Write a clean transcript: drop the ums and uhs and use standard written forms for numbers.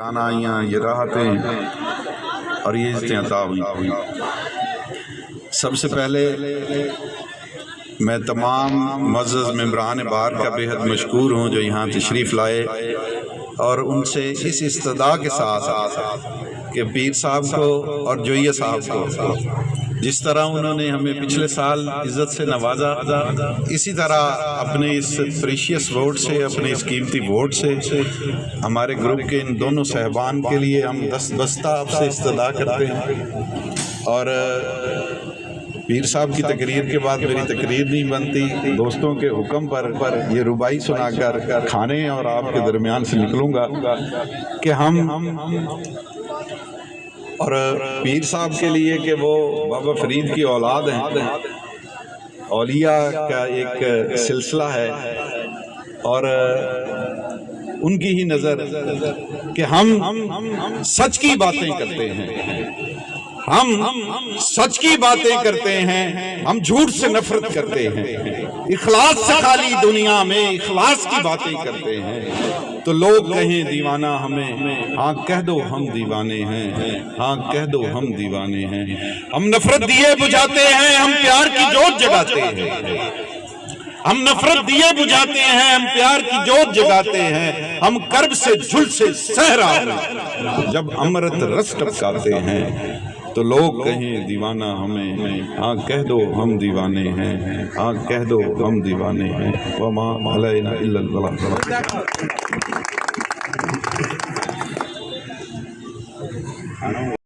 آئیاں، یہ راحتیں اور یہ عزتیں عطا ہوئی۔ سب سے پہلے میں تمام معزز ممبران بار کا بے حد مشکور ہوں جو یہاں تشریف لائے اور ان سے اس استدعا کے ساتھ کہ پیر صاحب کو اور جویہ صاحب کو جس طرح انہوں نے ہمیں پچھلے سال عزت سے نوازا، اسی طرح اپنے اس پریشیس ووٹ سے، اپنے اس قیمتی ووٹ سے ہمارے گروپ کے ان دونوں صاحبان کے لیے ہم دست بستہ آپ سے استدعا کرتے ہیں۔ اور پیر صاحب کی تقریر کے بعد میری تقریر نہیں بنتی، دوستوں کے حکم پر یہ ربائی سنا کر کھانے اور آپ کے درمیان سے نکلوں گا کہ ہم اور پیر صاحب کے لیے کہ وہ بابا فرید کی اولاد ہیں، اولیاء کا ایک سلسلہ ہے اور ان کی ہی نظر کہ ہم سچ کی باتیں کرتے ہیں، ہم سچ کی باتیں کرتے ہیں، ہم جھوٹ سے نفرت کرتے ہیں، اخلاص سے خالی دنیا میں اخلاص کی باتیں کرتے ہیں۔ تو لوگ کہیں دیوانہ ہمیں، ہاں کہہ دو ہم دیوانے ہیں، ہاں کہہ دو ہم دیوانے ہیں۔ ہم نفرت دیے بجھاتے ہیں، ہم پیار کی جوت جگاتے ہیں۔ ہم نفرت دیے بجھاتے ہیں، ہم پیار کی جوت جگاتے ہیں۔ ہم کرب سے جھل سے صحرا میں جب امرت رس ٹپکاتے ہیں تو لوگ کہیں دیوانہ ہمیں، ہاں کہہ دو ہم دیوانے ہیں، ہاں کہہ دو ہم دیوانے ہیں۔ وما علینا الا البلاغ۔